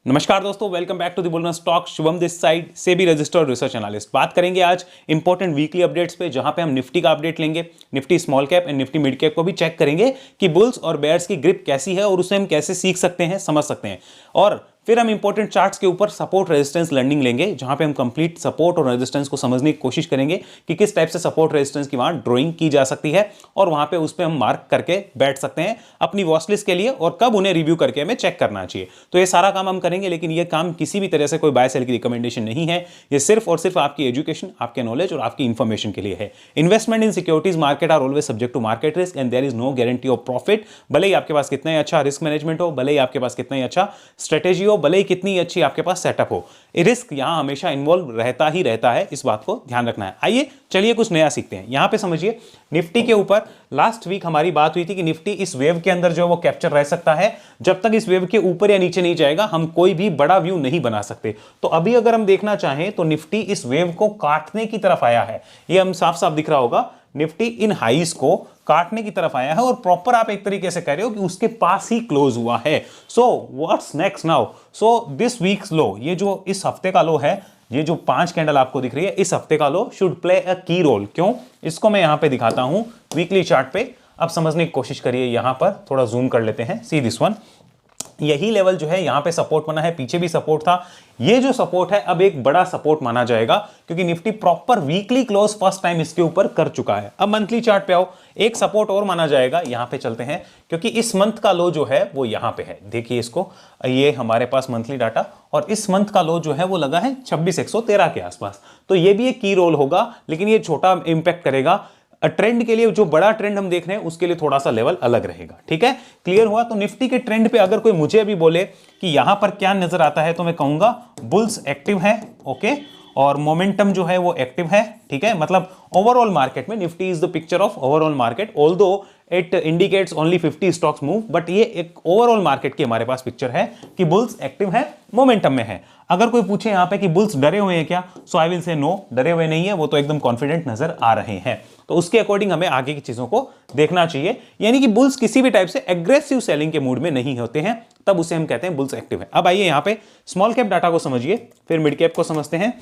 नमस्कार दोस्तों, welcome back to the bull run stock. Shubham this side से भी रजिस्टर्ड रिसर्च एनालिस्ट। बात करेंगे आज इंपॉर्टेंट वीकली अपडेट्स पे, जहां पे हम निफ्टी का अपडेट लेंगे, Nifty small cap and Nifty mid cap को भी चेक करेंगे कि बुल्स और बेयर्स की ग्रिप कैसी है और उसे हम कैसे सीख सकते हैं, समझ सकते हैं। और फिर हम इंपॉर्टेंट चार्ट्स के ऊपर सपोर्ट रेजिस्टेंस लर्निंग लेंगे, जहां पे हम कंप्लीट सपोर्ट और रेजिस्टेंस को समझने की कोशिश करेंगे कि किस टाइप से सपोर्ट रेजिस्टेंस की वहां ड्राइंग की जा सकती है और वहां पे उस पर हम मार्क करके बैठ सकते हैं अपनी वॉच लिस्ट के लिए, और कब उन्हें रिव्यू करके हमें चेक करना चाहिए। तो ये सारा काम हम करेंगे, लेकिन ये काम किसी भी तरह से कोई बाय सेल की रिकमेंडेशन नहीं है। ये सिर्फ और सिर्फ आपकी एजुकेशन, आपके नॉलेज और आपकी इंफॉर्मेशन के लिए है। Investment in securities market are always subject to market risk and there is no guarantee of profit. भले ही आपके पास कितना ही अच्छा रिस्क मैनेजमेंट हो, भले ही आपके पास कितना ही अच्छा स्ट्रेटेजी हो, भले ही कितनी अच्छी आपके पास सेटअप हो, रिस्क यहां हमेशा इन्वॉल्व रहता ही रहता है। इस बात को ध्यान रखना है। आइए चलिए कुछ नया सीखते हैं। यहां पे समझिए, निफ्टी के ऊपर लास्ट वीक हमारी बात हुई थी कि निफ्टी इस वेव के अंदर जो है वो कैप्चर रह सकता है। जब तक इस वेव के ऊपर या नीचे नहीं जाएगा, हम कोई भी बड़ा व्यू नहीं बना सकते। तो अभी अगर हम देखना चाहें तो निफ्टी इस वेव को काटने की तरफ आया है। ये हम साफ साफ दिख रहा होगा, निफ्टी इन हाइस को काटने की तरफ आया है और प्रॉपर आप एक तरीके से कह रहे हो कि उसके पास ही क्लोज हुआ है। So what's next now? So this week's low, ये जो इस हफ्ते का लो है, ये जो 5 कैंडल आपको दिख रही है, इस हफ्ते का लो शुड प्ले अ की रोल। क्यों? इसको मैं यहां पे दिखाता हूं वीकली चार्ट पे। अब समझने की कोशिश करिए, यहां पर थोड़ा जूम कर लेते हैं। सी दिस वन, यही लेवल जो है यहां पे सपोर्ट बना है, पीछे भी सपोर्ट था। ये जो सपोर्ट है अब एक बड़ा सपोर्ट माना जाएगा, क्योंकि Nifty proper weekly close first time इसके ऊपर कर चुका है। अब मंथली चार्ट पे आओ, एक सपोर्ट और माना जाएगा। यहां पे चलते हैं, क्योंकि इस मंथ का लो जो है वो यहां पे है। देखिए इसको, ये हमारे पास मंथली डाटा, और इस मंथ का लो जो है वो लगा है 26,113 के आसपास। तो ये भी एक की रोल होगा, लेकिन ये छोटा इंपैक्ट करेगा। ट्रेंड के लिए जो बड़ा ट्रेंड हम देख रहे हैं उसके लिए थोड़ा सा लेवल अलग रहेगा। ठीक है, क्लियर हुआ? तो निफ्टी के ट्रेंड पे अगर कोई मुझे अभी बोले कि यहां पर क्या नजर आता है, तो मैं कहूंगा बुल्स एक्टिव है, ओके, और मोमेंटम जो है वो एक्टिव है। ठीक है, मतलब ओवरऑल मार्केट में Nifty is the picture of overall market, although it indicates only 50 stocks move, but ये एक ओवरऑल मार्केट की हमारे पास पिक्चर है कि बुल्स एक्टिव है, मोमेंटम में है। अगर कोई पूछे यहां पे कि बुल्स डरे हुए हैं क्या, सो आई विल से नो, डरे हुए नहीं है, वो तो एकदम कॉन्फिडेंट नजर आ रहे हैं। तो उसके अकॉर्डिंग हमें आगे की चीजों को देखना चाहिए, यानी कि बुल्स किसी भी टाइप से एग्रेसिव सेलिंग के मूड में नहीं होते हैं, तब उसे हम कहते हैं बुल्स एक्टिव है। अब आइए यहां पे स्मॉल कैप डाटा को समझिए, फिर मिड कैप को समझते हैं।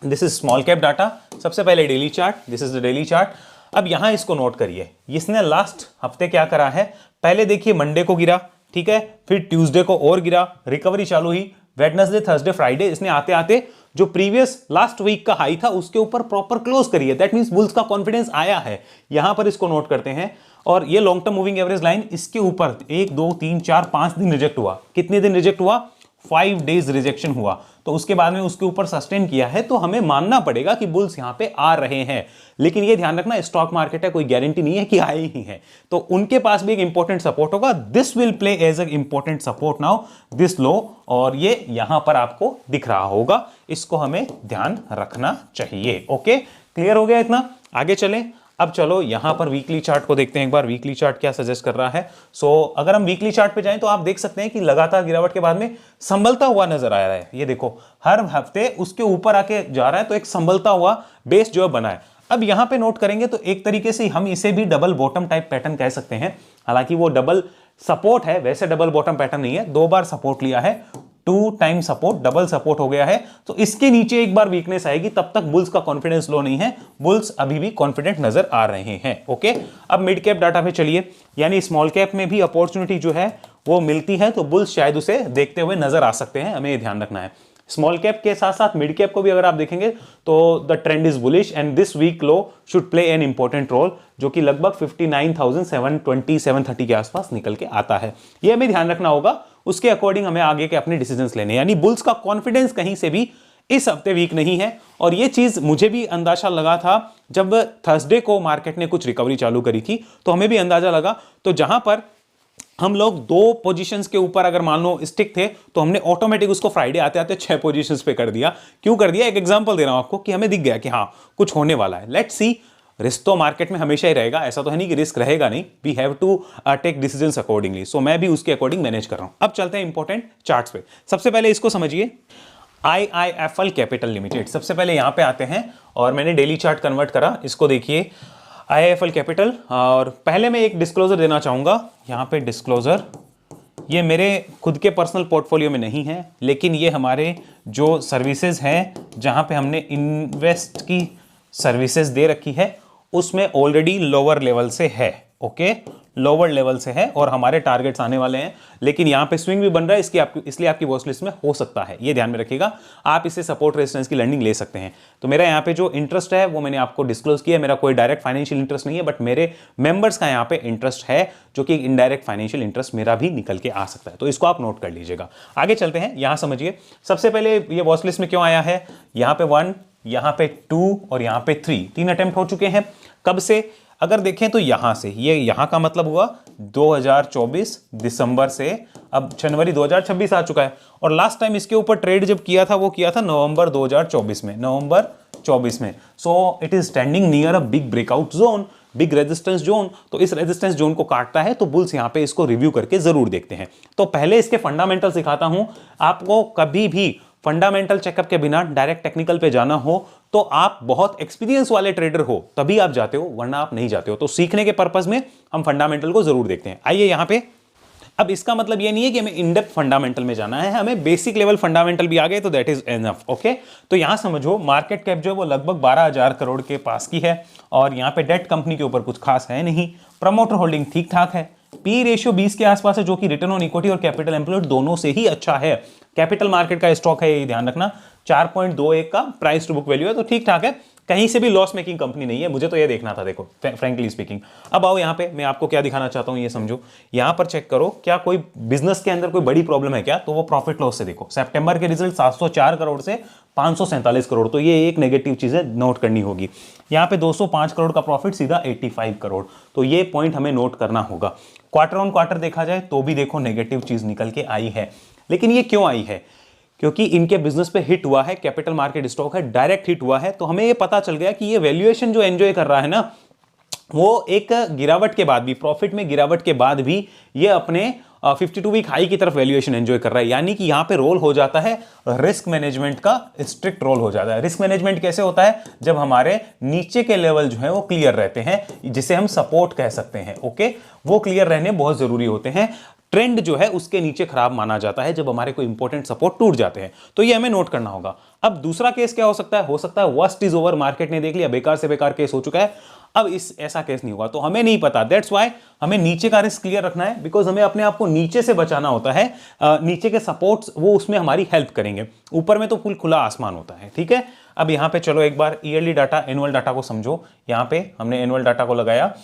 This is small cap data. सबसे पहले daily chart, this is the daily chart. अब यहां इसको नोट करिए, इसने लास्ट हफ्ते क्या करा है। पहले देखिए मंडे को गिरा, ठीक है, फिर ट्यूसडे को और गिरा, रिकवरी चालू हुई, वेडनेसडे, थर्सडे, फ्राइडे इसने आते आते जो प्रीवियस लास्ट वीक का हाई था उसके ऊपर प्रॉपर क्लोज करिए। दैट मींस बुल्स का कॉन्फिडेंस आया है। यहां पर इसको नोट करते हैं, और ये long term moving average line इसके ऊपर 1 2 3 4 5 दिन रिजेक्ट हुआ। कितने दिन रिजेक्ट हुआ? 5 डेज रिजेक्शन हुआ। तो उसके बाद में उसके ऊपर सस्टेन किया है, तो हमें मानना पड़ेगा कि बुल्स यहां पे आ रहे हैं। लेकिन ये ध्यान रखना, स्टॉक मार्केट है, कोई गारंटी नहीं है कि आए ही हैं, तो उनके पास भी एक इंपॉर्टेंट सपोर्ट होगा। This will play as a important support now, this low, और ये यहां पर आपको दिख रहा होगा। इसको हमें ध्यान रखना चाहिए। ओके, क्लियर हो गया इतना? आगे चलें। अब चलो यहां पर वीकली चार्ट को देखते हैं एक बार, वीकली चार्ट क्या सजेस्ट कर रहा है। अगर हम वीकली चार्ट पे जाएं तो आप देख सकते हैं कि लगातार गिरावट के बाद में संभलता हुआ नजर आ रहा है। ये देखो, हर हफ्ते उसके ऊपर आके जा रहा है, तो एक संभलता हुआ बेस जो है बना है। अब यहां पे नोट करेंगे तो एक तरीके से हम इसे भी डबल बॉटम टाइप पैटर्न कह सकते हैं। हालांकि वो डबल सपोर्ट है, वैसे डबल बॉटम पैटर्न नहीं है। 2 बार सपोर्ट लिया है, 2 टाइम सपोर्ट, डबल सपोर्ट हो गया है। तो इसके नीचे एक बार वीकनेस आएगी, तब तक बुल्स का कॉन्फिडेंस लो नहीं है, बुल्स अभी भी कॉन्फिडेंट नजर आ रहे हैं। ओके, अब मिड कैप डाटा पे चलिए, यानी स्मॉल कैप में भी अपॉर्चुनिटी जो है वो मिलती है, तो बुल्स शायद उसे देखते हुए नजर आ सकते हैं। हमें ध्यान रखना है, स्मॉल कैप के साथ साथ मिड कैप को भी अगर आप देखेंगे तो the trend is bullish and this week low should play an important role, जो कि लगभग 59,720 730 के आसपास निकल के आता है। ये हमें ध्यान रखना होगा, उसके अकॉर्डिंग हमें आगे के अपने डिसीजंस लेने, यानी बुल्स का कॉन्फिडेंस कहीं से भी इस हफ्ते वीक नहीं है। और ये चीज मुझे भी अंदाजा लगा था जब थर्सडे को मार्केट ने कुछ रिकवरी चालू करी थी, तो हमें भी अंदाजा लगा। तो जहां पर हम लोग 2 पोजीशंस के ऊपर अगर मान लो स्टिक थे, तो हमने ऑटोमेटिक उसको फ्राइडे आते आते 6 पोजीशंस पे कर दिया। क्यों कर दिया? एक एग्जांपल दे रहा हूं आपको कि हमें दिख गया कि हाँ कुछ होने वाला है। लेट्स सी, रिस्क तो मार्केट में हमेशा ही रहेगा, ऐसा तो है नहीं कि रिस्क रहेगा नहीं। We have to take decisions accordingly. So मैं भी उसके अकॉर्डिंग मैनेज कर रहा हूं। अब चलते हैं इंपॉर्टेंट चार्ट्स पे। सबसे पहले इसको समझिए, IIFL कैपिटल लिमिटेड। सबसे पहले यहां पे आते हैं, और मैंने डेली चार्ट कन्वर्ट करा, इसको देखिए IIFL कैपिटल। और पहले मैं एक डिस्क्लोजर देना चाहूंगा, यहां पे डिस्क्लोजर ये मेरे खुद के पर्सनल पोर्टफोलियो में नहीं है, लेकिन ये हमारे जो सर्विसेज हैं जहां पे हमने इन्वेस्ट की सर्विसेज दे रखी है उसमें ऑलरेडी लोअर लेवल से है। ओके, लोअर लेवल से है और हमारे टारगेट्स आने वाले हैं, लेकिन यहां पे स्विंग भी बन रहा है, इसलिए आपकी वॉच लिस्ट में हो सकता है, ये ध्यान में रखिएगा। आप इसे सपोर्ट रेजिस्टेंस की लर्निंग ले सकते हैं। तो मेरा यहाँ पे जो इंटरेस्ट है वो मैंने आपको डिस्क्लोज किया, मेरा कोई डायरेक्ट फाइनेंशियल इंटरेस्ट नहीं है, बट मेरे मेंबर्स का यहाँ पे इंटरेस्ट है, जो कि इनडायरेक्ट फाइनेंशियल इंटरेस्ट मेरा भी निकल के आ सकता है। तो इसको आप नोट कर लीजिएगा। आगे चलते हैं, यहां समझिए सबसे पहले ये वॉच लिस्ट में क्यों आया है। यहाँ पे 1, यहाँ पे 2 और यहाँ पे 3 अटेम्प्ट हो चुके हैं। कब से अगर देखें तो यहां से, ये यहां का मतलब हुआ 2024 दिसंबर से, अब जनवरी 2026 आ चुका है। और लास्ट टाइम इसके ऊपर ट्रेड जब किया था वो किया था नवंबर 2024 में, नवंबर 24 में। So it is standing near a big breakout zone, big resistance zone. तो इस रेजिस्टेंस जोन को काटता है तो बुल्स यहां पे इसको रिव्यू करके जरूर देखते हैं। तो पहले इसके फंडामेंटल सिखाता हूं आपको। कभी भी फंडामेंटल चेकअप के बिना डायरेक्ट टेक्निकल पे जाना हो तो आप बहुत एक्सपीरियंस वाले ट्रेडर हो तभी आप जाते हो, वरना आप नहीं जाते हो। तो सीखने के पर्पस में हम फंडामेंटल को जरूर देखते हैं। आइए यहां पे, अब इसका मतलब ये नहीं है कि हमें इनडेप्थ फंडामेंटल में जाना है, हमें बेसिक लेवल फंडामेंटल भी आ गए तो दैट इज एनफ। ओके, तो यहां समझो मार्केट कैप जो है वो लगभग 12,000 करोड़ के पास की है और यहां पे डेट कंपनी के ऊपर कुछ खास है नहीं। प्रमोटर होल्डिंग ठीक ठाक है। पी रेशियो 20 के आसपास है, जो कि रिटर्न ऑन इक्विटी और कैपिटल एम्प्लॉयड दोनों से ही अच्छा है। कैपिटल मार्केट का स्टॉक है, ये ध्यान रखना। 4.21 का प्राइस टू बुक वैल्यू है, तो ठीक ठाक है। कहीं से भी लॉस मेकिंग कंपनी नहीं है, मुझे तो ये देखना था। देखो फ्रैंकली स्पीकिंग, अब आओ यहाँ पे, मैं आपको क्या दिखाना चाहता हूँ ये समझो। यहाँ पर चेक करो, क्या कोई बिजनेस के अंदर कोई बड़ी प्रॉब्लम है क्या, तो वो प्रॉफिट लॉस से देखो। सितंबर के रिजल्ट 704 करोड़ से 547 करोड़, तो ये एक नेगेटिव चीज है, नोट करनी होगी। यहाँ पे 205 करोड़ का प्रॉफिट, सीधा 85 करोड़, तो ये पॉइंट हमें नोट करना होगा। क्वार्टर ऑन क्वार्टर देखा जाए तो भी देखो नेगेटिव चीज निकल के आई है, लेकिन ये क्यों आई है, क्योंकि इनके बिजनेस पे हिट हुआ है, कैपिटल मार्केट स्टॉक है, डायरेक्ट हिट हुआ है। तो हमें ये पता चल गया कि ये वैल्यूएशन जो एंजॉय कर रहा है ना, वो एक गिरावट के बाद भी, प्रॉफिट में गिरावट के बाद भी ये अपने 52 वीक हाई की तरफ वैल्यूएशन एंजॉय कर रहा है। यानी कि यहां पे रोल हो जाता है रिस्क मैनेजमेंट का, स्ट्रिक्ट रोल हो जाता है। रिस्क मैनेजमेंट कैसे होता है, जब हमारे नीचे के लेवल जो है वो क्लियर रहते हैं, जिसे हम सपोर्ट कह सकते हैं। ओके, वो क्लियर रहने बहुत जरूरी होते हैं। ट्रेंड जो है उसके नीचे खराब माना जाता है जब हमारे कोई इंपॉर्टेंट सपोर्ट टूट जाते हैं, तो ये हमें नोट करना होगा। अब दूसरा केस क्या हो सकता है, वर्स्ट इज ओवर, मार्केट ने देख लिया, बेकार से बेकार केस हो चुका है। अब इस ऐसा केस नहीं होगा, तो हमें नहीं पता, दैट्स व्हाई हमें नीचे का रिस्क क्लियर रखना है, बिकॉज हमें अपने आप को नीचे से बचाना होता है। नीचे के सपोर्ट्स वो उसमें हमारी हेल्प करेंगे, ऊपर में तो फुल खुला आसमान होता है। ठीक है, अब यहां पे चलो एक बार ईयरली डाटा, एनुअल डाटा को समझो। यहां पे हमने एनुअल डाटा को लगाया,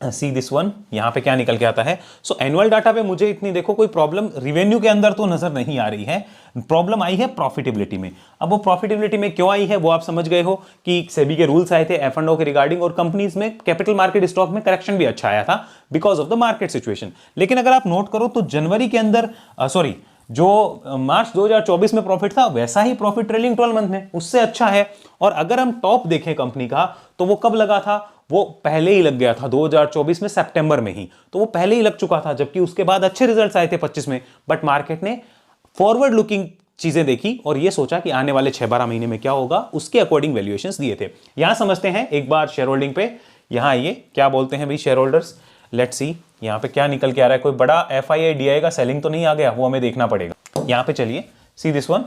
सी दिस वन, यहां पे क्या निकल के आता है। सो एनुअल डाटा पे मुझे इतनी देखो कोई प्रॉब्लम रिवेन्यू के अंदर तो नजर नहीं आ रही है, प्रॉब्लम आई है प्रॉफिटेबिलिटी में। अब वो प्रॉफिटेबिलिटी में क्यों आई है वो आप समझ गए हो कि सेबी के रूल्स आए थे F&O के रिगार्डिंग, और कंपनीज में कैपिटल मार्केट स्टॉक में करेक्शन भी अच्छा आया था because of the market situation. लेकिन अगर आप नोट करो तो जनवरी के अंदर जो मार्च 2024 में प्रॉफिट था वैसा ही प्रॉफिट ट्रेलिंग 12 मंथ में उससे अच्छा है। और अगर हम टॉप देखें कंपनी का, तो वो कब लगा था, वो पहले ही लग गया था 2024 में सितंबर में ही, तो वो पहले ही लग चुका था, जबकि उसके बाद अच्छे रिजल्ट्स आए थे 25 में। बट मार्केट ने फॉरवर्ड लुकिंग चीजें देखी और ये सोचा कि आने वाले 6-12 महीने में क्या होगा, उसके अकॉर्डिंग वैल्यूएशंस दिए थे। यहां समझते हैं एक बार शेयर होल्डिंग पे, यहां आइए क्या बोलते हैं भाई शेयर होल्डर्स, लेट्स सी यहां पे क्या निकल के आ रहा है। कोई बड़ा FII DI का सेलिंग तो नहीं आ गया, वो हमें देखना पड़ेगा। यहां पे चलिए, सी दिस वन,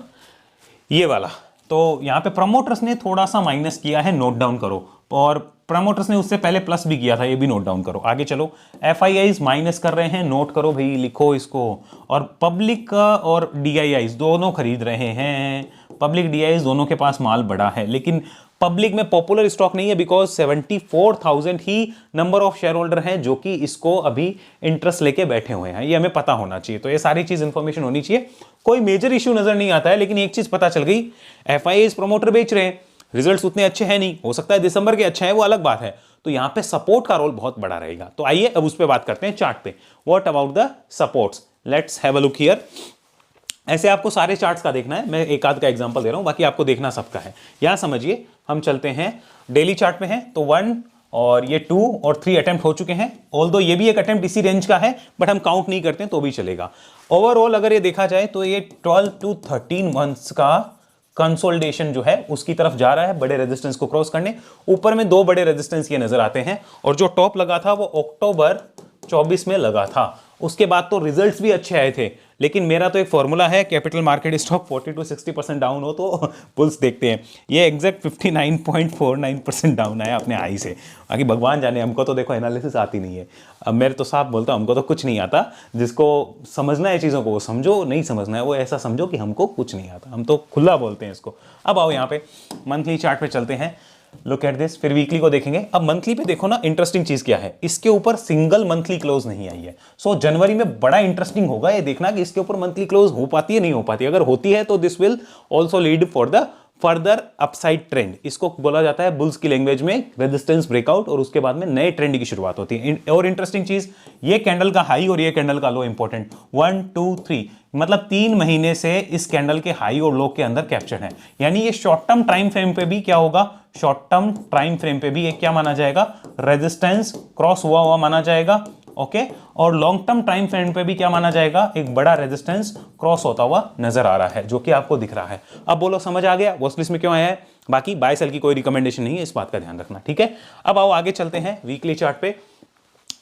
ये वाला, तो यहां पे प्रमोटर्स ने थोड़ा सा माइनस किया है, नोट डाउन करो, और प्रमोटर्स ने उससे पहले प्लस भी किया था, ये भी नोट डाउन करो। आगे चलो, FIIs माइनस कर रहे हैं, नोट करो भाई, लिखो इसको। और पब्लिक और DIIs दोनों खरीद रहे हैं, पब्लिक DIIs दोनों के पास माल बड़ा है, लेकिन पब्लिक में पॉपुलर स्टॉक नहीं है because 74,000 he number of share holder हैं जो कि इसको अभी इंटरेस्ट लेके बैठे हुए हैं, ये हमें पता होना चाहिए। तो ये सारी चीज इंफॉर्मेशन होनी चाहिए। कोई मेजर इश्यू नजर नहीं आता है, लेकिन एक चीज पता चल गई, FIIs प्रमोटर बेच रहे हैं, रिजल्ट्स उतने अच्छे हैं नहीं, हो सकता है दिसंबर के अच्छे हैं, वो अलग बात है। तो यहां पे सपोर्ट का रोल बहुत बड़ा रहेगा। तो आइए अब उस पर बात करते हैं, चार्ट पे। What about the supports, let's have a look here. ऐसे आपको सारे चार्ट्स का देखना है, मैं एक आध का एग्जांपल दे रहा हूं, बाकी आपको देखना सबका है। यहां समझिए, हम चलते हैं डेली चार्ट में है, तो 1 और ये 2 और 3 अटेम्प्ट हो चुके हैं। ऑल्दो ये भी एक अटेम्प्ट इसी रेंज का है, बट हम काउंट नहीं करते तो भी चलेगा। ओवरऑल अगर ये देखा जाए तो ये 12 to 13 मंथ्स का कंसोलिडेशन जो है उसकी तरफ जा रहा है, बड़े रेजिस्टेंस को क्रॉस करने। ऊपर में 2 बड़े रेजिस्टेंस ये नजर आते हैं, और जो टॉप लगा था वो अक्टूबर 24 में लगा था, उसके बाद तो रिजल्ट्स भी अच्छे आए थे, लेकिन मेरा तो एक फॉर्मूला है, capital market stock 40 to 60% down हो तो पुल्स देखते हैं। ये एग्जैक्ट 59.49% डाउन आया अपने हाई से। बाकी भगवान जाने, हमको तो देखो एनालिसिस आती नहीं है। अब मेरे तो साफ बोलता हूँ, हमको तो कुछ नहीं आता। जिसको समझना है चीज़ों को वो समझो, नहीं समझना है वो ऐसा समझो कि हमको कुछ नहीं आता। हम तो खुला बोलते हैं इसको। अब आओ यहाँ पे मंथली चार्ट पे चलते हैं, लुक एट दिस। फिर वीकली को देखेंगे। अब मंथली पे देखो ना, इंटरेस्टिंग चीज क्या है, इसके ऊपर सिंगल मंथली क्लोज नहीं आई है। सो जनवरी में बड़ा इंटरेस्टिंग होगा ये देखना कि इसके ऊपर मंथली क्लोज हो पाती है नहीं हो पाती है। अगर होती है तो this will also lead for the further upside trend. इसको बोला जाता है बुल्स की लैंग्वेज में रेजिस्टेंस ब्रेकआउट, और उसके बाद में नए ट्रेंड की शुरुआत होती है। और इंटरेस्टिंग चीज, ये कैंडल का हाई और ये कैंडल का लो इंपॉर्टेंट, 1 2 3 मतलब 3 महीने से इस कैंडल के हाई और लो के अंदर कैप्चर है। यानी ये शॉर्ट टर्म टाइम फ्रेम पे भी क्या होगा, शॉर्ट टर्म टाइम फ्रेम पे भी एक क्या माना जाएगा, रेजिस्टेंस क्रॉस हुआ माना जाएगा। ओके, और लॉन्ग टर्म टाइम फ्रेम पे भी क्या माना जाएगा, एक बड़ा रेजिस्टेंस क्रॉस होता हुआ नजर आ रहा है, जो कि आपको दिख रहा है। अब बोलो समझ आ गया वॉच लिस्ट में क्यों आया है। बाकी बाय सेल की कोई रिकमेंडेशन नहीं है, इस बात का ध्यान रखना, ठीक है। अब आओ आगे चलते हैं वीकली चार्ट पे।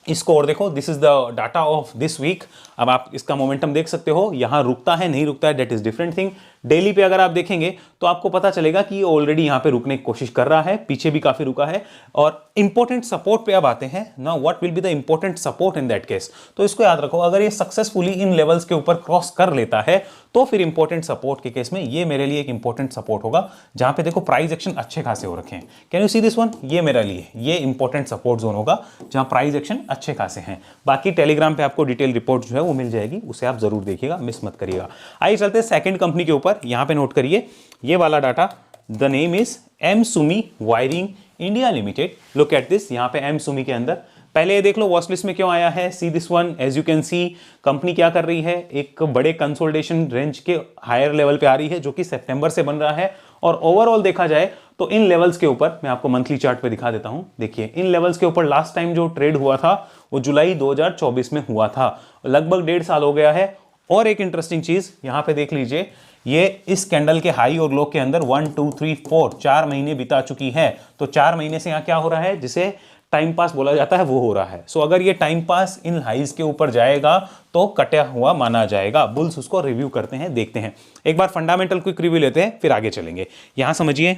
इसको और देखो, this is the data of this week. अब आप इसका मोमेंटम देख सकते हो, यहां रुकता है नहीं रुकता है, that is different thing. Daily पे अगर आप देखेंगे तो आपको पता चलेगा कि ये ऑलरेडी यहां पे रुकने की कोशिश कर रहा है, पीछे भी काफी रुका है। और इंपॉर्टेंट सपोर्ट पे अब आते हैं ना, what will be the important support in that case. तो इसको याद रखो, अगर ये सक्सेसफुली इन लेवल्स के ऊपर क्रॉस कर लेता है तो फिर इंपॉर्टेंट सपोर्ट के केस में ये मेरे लिए एक इंपॉर्टेंट सपोर्ट होगा, जहां पे देखो प्राइस एक्शन अच्छे खासे हो रखे हैं। Can you see this one, ये मेरे लिए ये इंपॉर्टेंट सपोर्ट जोन होगा जहां प्राइस एक्शन अच्छे खासे हैं। बाकी टेलीग्राम पे आपको डिटेल रिपोर्ट जो है वो मिल जाएगी, उसे आप जरूर देखिएगा, मिस मत करिएगा। आइए चलते हैं सेकंड कंपनी के ऊपर। यहां पे नोट करिए ये वाला data, the name is M Sumi wiring India limited. Look at this, यहां पे एम सुमी के अंदर पहले ये देख लो वॉच लिस्ट में क्यों आया है। See this one, as you can see company क्या कर रही है, एक बड़े कंसोलिडेशन रेंज के हायर लेवल पे आ रही है, जो कि सितंबर से बन रहा है। और ओवरऑल देखा जाए तो इन लेवल्स के ऊपर मैं आपको मंथली चार्ट पे दिखा देता हूं। देखिए इन लेवल्स के ऊपर लास्ट टाइम जो ट्रेड हुआ था वो जुलाई 2024 में हुआ था, लगभग 1.5 साल हो गया है। और एक इंटरेस्टिंग चीज यहां पे देख लीजिए, ये इस कैंडल के हाई और लो के अंदर 1 2 3 4 4 महीने बिता चुकी है। तो 4 महीने से यहां क्या हो रहा है, जिसे टाइम पास बोला जाता है, वो हो रहा है। सो अगर ये टाइम पास इन हाइज के ऊपर जाएगा तो कटा हुआ माना जाएगा। बुल्स उसको रिव्यू करते हैं, देखते हैं। एक बार फंडामेंटल क्विक रिव्यू लेते हैं, फिर आगे चलेंगे। यहां समझिए,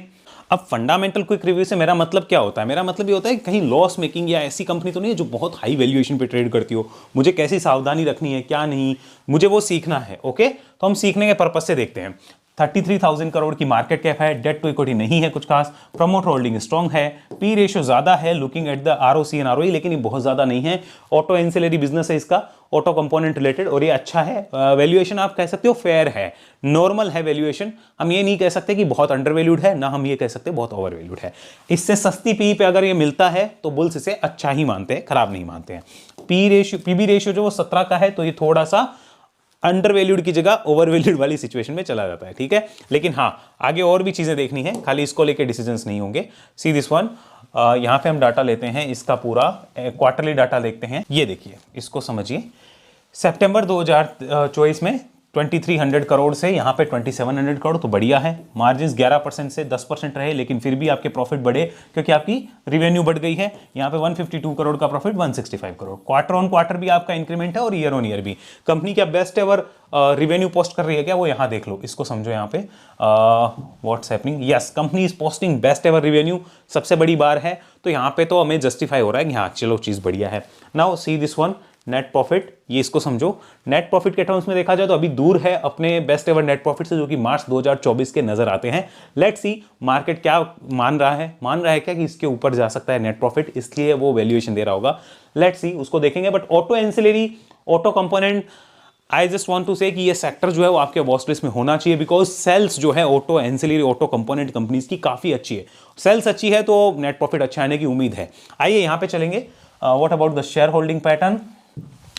अब फंडामेंटल क्विक रिव्यू से मेरा मतलब क्या होता है, मेरा मतलब ये होता है कि कहीं लॉस मेकिंग या ऐसी कंपनी तो नहीं है जो बहुत हाई वैल्यूएशन पे ट्रेड करती हो। मुझे कैसी सावधानी रखनी है, क्या नहीं, मुझे वो सीखना है। ओके, तो हम सीखने के पर्पज से देखते हैं। 33,000 करोड़ की मार्केट कैप है, डेट टू इक्विटी नहीं है कुछ खास, प्रमोटर होल्डिंग स्ट्रॉन्ग है, पी रेशियो ज्यादा है looking at the ROC and ROE, लेकिन ये बहुत ज्यादा नहीं है। ऑटो एंसिलरी बिजनेस है इसका, ऑटो कंपोनेंट रिलेटेड, और ये अच्छा है। वैल्यूएशन आप कह सकते हो फेयर है, नॉर्मल है वैल्यूएशन। हम ये नहीं कह सकते कि बहुत अंडर वैल्यूड है, ना हम ये कह सकते बहुत ओवर वैल्यूड है। इससे सस्ती पी पे अगर ये मिलता है तो बुल्स इसे अच्छा ही मानते हैं, खराब नहीं मानते हैं। पीबी रेशियो जो वो 17 का है, तो ये थोड़ा सा अंडर वैल्यूड की जगह ओवर वैल्यूड वाली सिचुएशन में चला जाता है, ठीक है। लेकिन हाँ, आगे और भी चीजें देखनी है, खाली इसको लेके डिसीजंस नहीं होंगे। सी दिस वन, यहां पे हम डाटा लेते हैं, इसका पूरा क्वार्टरली डाटा देखते हैं। ये देखिए, इसको समझिए, सितंबर 2024 में 2300 करोड़ से यहाँ पे 2700 करोड़, तो बढ़िया है। मार्जिन 11% से 10% रहे, लेकिन फिर भी आपके प्रॉफिट बढ़े क्योंकि आपकी रिवेन्यू बढ़ गई है। यहाँ पे 152 करोड़ का profit 165 crore, quarter on quarter भी आपका इंक्रीमेंट है और ईयर ऑन ईयर भी। कंपनी क्या बेस्ट एवर रिवेन्यू पोस्ट कर रही है क्या, वो यहाँ देख लो, इसको समझो। यहाँ पे what's happening, yes, company is posting best ever revenue, सबसे बड़ी बार है। तो यहाँ पे तो हमें जस्टिफाई हो रहा है कि हाँ चलो चीज बढ़िया है। Now see this one, net profit, ये इसको समझो। नेट प्रॉफिट के टर्म्स में देखा जाए तो अभी दूर है अपने बेस्ट एवर नेट प्रॉफिट से, जो कि मार्च 2024 के नजर आते हैं। लेट्स सी मार्केट क्या मान रहा है क्या कि इसके ऊपर जा सकता है नेट प्रॉफिट, इसलिए वो वैल्यूएशन दे रहा होगा। लेट्स सी, उसको देखेंगे। But auto ancillary, auto component, I just want to say कि ये सेक्टर जो है वो आपके वॉच लिस्ट में होना चाहिए, बिकॉज सेल्स जो है auto ancillary, auto component companies की काफी अच्छी है। सेल्स अच्छी है तो नेट प्रॉफिट अच्छा आने की उम्मीद है। आइए यहाँ पे चलेंगे। What about the share holding pattern,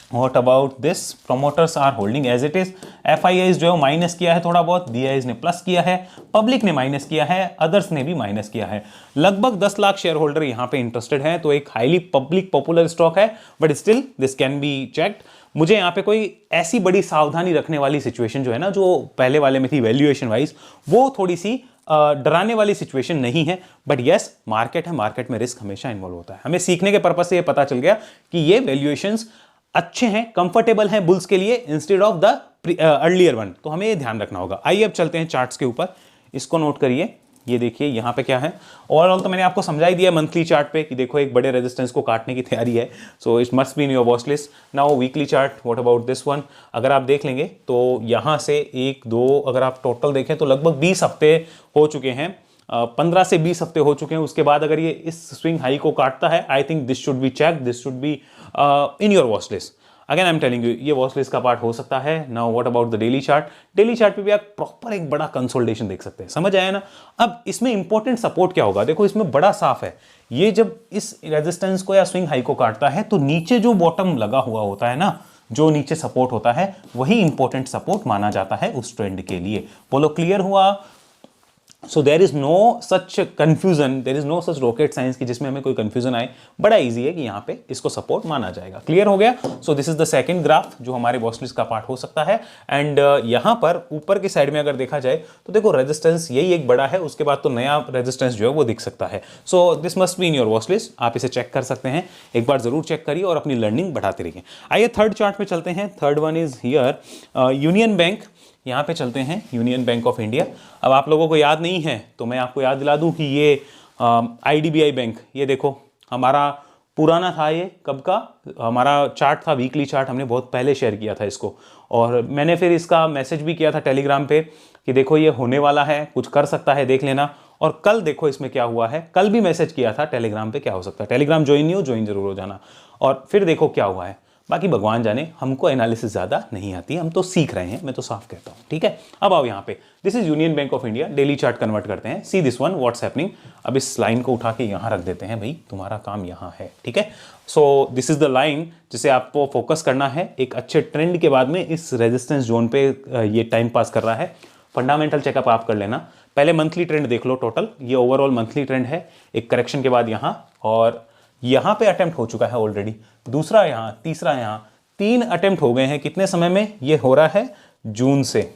What about this? Promoters are holding as it is. FIIs जो है माइनस किया है थोड़ा बहुत, DIIs ने प्लस किया है, पब्लिक ने माइनस किया है, अदर्स ने भी माइनस किया है। लगभग 10 लाख शेयर होल्डर यहाँ पे इंटरेस्टेड हैं, तो एक हाईली पब्लिक पॉपुलर स्टॉक है, but still this can be checked. मुझे यहाँ पे कोई ऐसी बड़ी सावधानी रखने वाली सिचुएशन जो है ना, जो पहले वाले में थी वैल्यूएशन वाइज, वो थोड़ी सी डराने वाली सिचुएशन नहीं है। बट यस, मार्केट है, मार्केट में रिस्क हमेशा इन्वॉल्व होता है। हमें सीखने के पर्पज से ये पता चल गया कि ये वैल्यूएशंस अच्छे हैं, कंफर्टेबल हैं बुल्स के लिए instead of the earlier one. तो हमें ये ध्यान रखना होगा। आइए अब चलते हैं चार्ट्स के ऊपर, इसको नोट करिए। ये देखिए यहाँ पे क्या है, ओवरऑल तो मैंने आपको समझा ही दिया मंथली चार्ट पे कि देखो एक बड़े रेजिस्टेंस को काटने की तैयारी है, so it must be in your watch list. Now weekly chart, what about this one? अगर आप देख लेंगे तो यहाँ से 1 2 अगर आप टोटल देखें तो लगभग 20 हफ्ते हो चुके हैं, 15 से 20 हफ्ते हो चुके हैं। उसके बाद अगर ये इस स्विंग हाई को काटता है, I think this should be check, this should be in your watch list. Again I am telling you, ये वॉच लिस्ट का पार्ट हो सकता है। Now what about the daily chart? Daily chart पे भी आप प्रॉपर एक बड़ा कंसोलिडेशन देख सकते हैं, समझ आया ना? अब इसमें इंपॉर्टेंट सपोर्ट क्या होगा? देखो इसमें बड़ा साफ है, ये जब इस रेजिस्टेंस को या स्विंग हाई को काटता है तो नीचे जो बॉटम लगा हुआ होता है ना, जो नीचे सपोर्ट होता है, वही इंपॉर्टेंट सपोर्ट माना जाता है उस ट्रेंड के लिए। बोलो क्लियर हुआ? So there is no such confusion, there is no such rocket science की जिसमें हमें कोई कंफ्यूजन आए। बड़ा इजी है कि यहाँ पे इसको सपोर्ट माना जाएगा। क्लियर हो गया? So this is the second graph जो हमारे वॉच लिस्ट का पार्ट हो सकता है। एंड यहाँ पर ऊपर की साइड में अगर देखा जाए तो देखो रेजिस्टेंस यही एक बड़ा है, उसके बाद तो नया रेजिस्टेंस जो है वो दिख सकता है। So this must be in your watch list, आप इसे चेक कर सकते हैं, एक बार जरूर चेक करिए और अपनी लर्निंग बढ़ाते रहिए। आइए थर्ड चार्ट पे चलते हैं। Third one is here union bank. यहाँ पे चलते हैं, यूनियन बैंक ऑफ इंडिया। अब आप लोगों को याद नहीं है तो मैं आपको याद दिला दूं कि ये IDBI बैंक, ये देखो हमारा पुराना था, ये कब का हमारा चार्ट था, वीकली चार्ट, हमने बहुत पहले शेयर किया था इसको, और मैंने फिर इसका मैसेज भी किया था टेलीग्राम पे कि देखो ये होने वाला है, कुछ कर सकता है, देख लेना। और कल देखो इसमें क्या हुआ है, कल भी मैसेज किया था टेलीग्राम पे, क्या हो सकता है। टेलीग्राम ज्वाइन नहीं हो, ज्वाइन जरूर हो जाना। और फिर देखो क्या हुआ है, बाकी भगवान जाने, हमको एनालिसिस ज़्यादा नहीं आती, हम तो सीख रहे हैं, मैं तो साफ कहता हूँ। ठीक है, अब आओ यहाँ पे, this is union bank of India. Daily chart convert करते हैं, सी दिस वन व्हाट्स हैपनिंग। अब इस लाइन को उठा के यहाँ रख देते हैं, भाई तुम्हारा काम यहाँ है। ठीक है, so this is the line जिसे आपको फोकस करना है। एक अच्छे ट्रेंड के बाद में इस रेजिस्टेंस जोन पे ये टाइम पास कर रहा है। फंडामेंटल चेकअप आप कर लेना, पहले मंथली ट्रेंड देख लो टोटल, ये ओवरऑल मंथली ट्रेंड है। एक करेक्शन के बाद यहाँ, और यहाँ पे अटेम्प्ट हो चुका है ऑलरेडी, दूसरा यहाँ, तीसरा यहाँ, 3 अटेम्प्ट हो गए हैं। कितने समय में? ये हो रहा है जून से,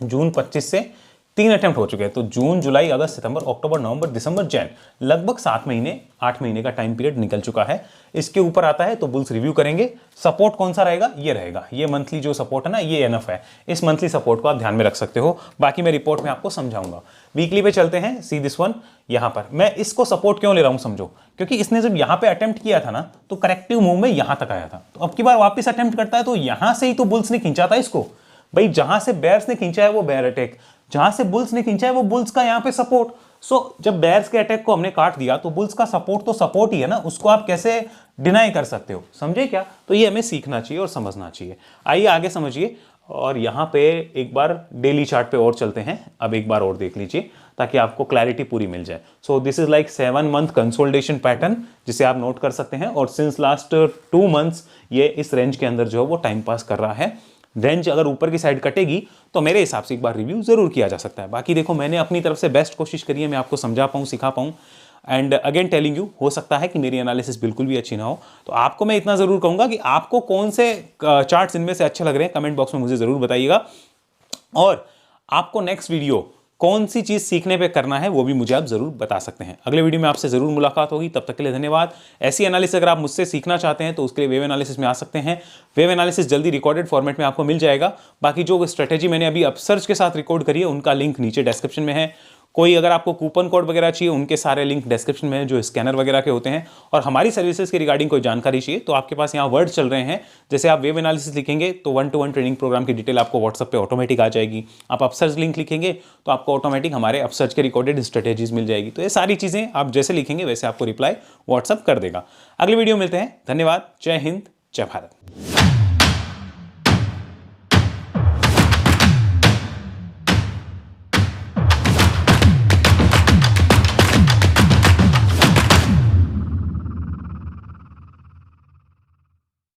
जून 25 से 3 अटेम्प्ट हो चुके हैं। तो जून, जुलाई, अगस्त, सितंबर, अक्टूबर, नवंबर, दिसंबर, जैन, लगभग 7 महीने, 8 महीने का टाइम पीरियड निकल चुका है। इसके ऊपर आता है तो बुल्स रिव्यू करेंगे। सपोर्ट कौन सा रहेगा? ये रहेगा, ये मंथली जो सपोर्ट है ना, ये एनफ है। इस मंथली सपोर्ट को आप ध्यान में रख सकते हो, बाकी मैं रिपोर्ट में आपको समझाऊंगा। वीकली पे चलते हैं, सी दिस वन। यहां पर मैं इसको सपोर्ट क्यों ले रहा हूं समझो, क्योंकि इसने जब यहां पे अटेम्प्ट किया था ना तो करेक्टिव मूव में यहां तक आया था। तो अब की बार वापस अटेम्प्ट करता है तो यहां से ही तो बुल्स ने खींचा था इसको। भाई जहां से बेयर्स ने खींचा है वो बेयर अटैक, जहां से बुल्स ने खींचा है वो बुल्स का यहाँ पे सपोर्ट। सो जब बेयर्स के अटैक को हमने काट दिया तो बुल्स का सपोर्ट तो सपोर्ट ही है ना, उसको आप कैसे डिनाई कर सकते हो? समझे क्या? तो ये हमें सीखना चाहिए और समझना चाहिए। आइए आगे समझिए, और यहाँ पे एक बार डेली चार्ट पे और चलते हैं। अब एक बार और देख लीजिए ताकि आपको क्लैरिटी पूरी मिल जाए। So this is like 7 month consolidation pattern जिसे आप नोट कर सकते हैं, और सिंस लास्ट 2 मंथ्स ये इस रेंज के अंदर जो है वो टाइम पास कर रहा है। रेंज अगर ऊपर की साइड कटेगी तो मेरे हिसाब से एक बार रिव्यू जरूर किया जा सकता है। बाकी देखो मैंने अपनी तरफ से बेस्ट कोशिश करी है, मैं आपको समझा पाऊँ, सिखा पाऊँ। एंड अगेन टेलिंग यू, हो सकता है कि मेरी एनालिसिस बिल्कुल भी अच्छी ना हो, तो आपको मैं इतना जरूर कहूंगा कि आपको कौन से चार्ट्स इनमें से अच्छे लग रहे हैं कमेंट बॉक्स में मुझे जरूर बताइएगा, और आपको नेक्स्ट वीडियो कौन सी चीज सीखने पे करना है वो भी मुझे आप जरूर बता सकते हैं। अगले वीडियो में आपसे जरूर मुलाकात होगी, तब तक के लिए धन्यवाद। ऐसी एनालिसिस अगर आप मुझसे सीखना चाहते हैं तो उसके लिए वेव एनालिसिस में आ सकते हैं। वेव एनालिसिस जल्दी रिकॉर्डेड फॉर्मेट में आपको मिल जाएगा। बाकी जो स्ट्रेटेजी मैंने अभी अपसर्च के साथ रिकॉर्ड करी है उनका लिंक नीचे डिस्क्रिप्शन में है। कोई अगर आपको कूपन कोड वगैरह चाहिए उनके सारे लिंक डिस्क्रिप्शन में है, जो स्कैनर वगैरह के होते हैं। और हमारी सर्विसेज के रिगार्डिंग कोई जानकारी चाहिए तो आपके पास यहाँ वर्ड चल रहे हैं, जैसे आप वेव एनालिसिस लिखेंगे तो 1-to-1 ट्रेनिंग प्रोग्राम की डिटेल आपको व्हाट्सएप पे ऑटोमेटिक आ जाएगी। आप अपसर्च लिंक लिखेंगे तो आपको ऑटोमेटिक हमारे अपसर्च के रिकॉर्डेड स्ट्रेटेजीज मिल जाएगी। तो ये सारी चीज़ें आप जैसे लिखेंगे वैसे आपको रिप्लाई व्हाट्सएप कर देगा। अगले वीडियो मिलते हैं, धन्यवाद, जय हिंद, जय भारत।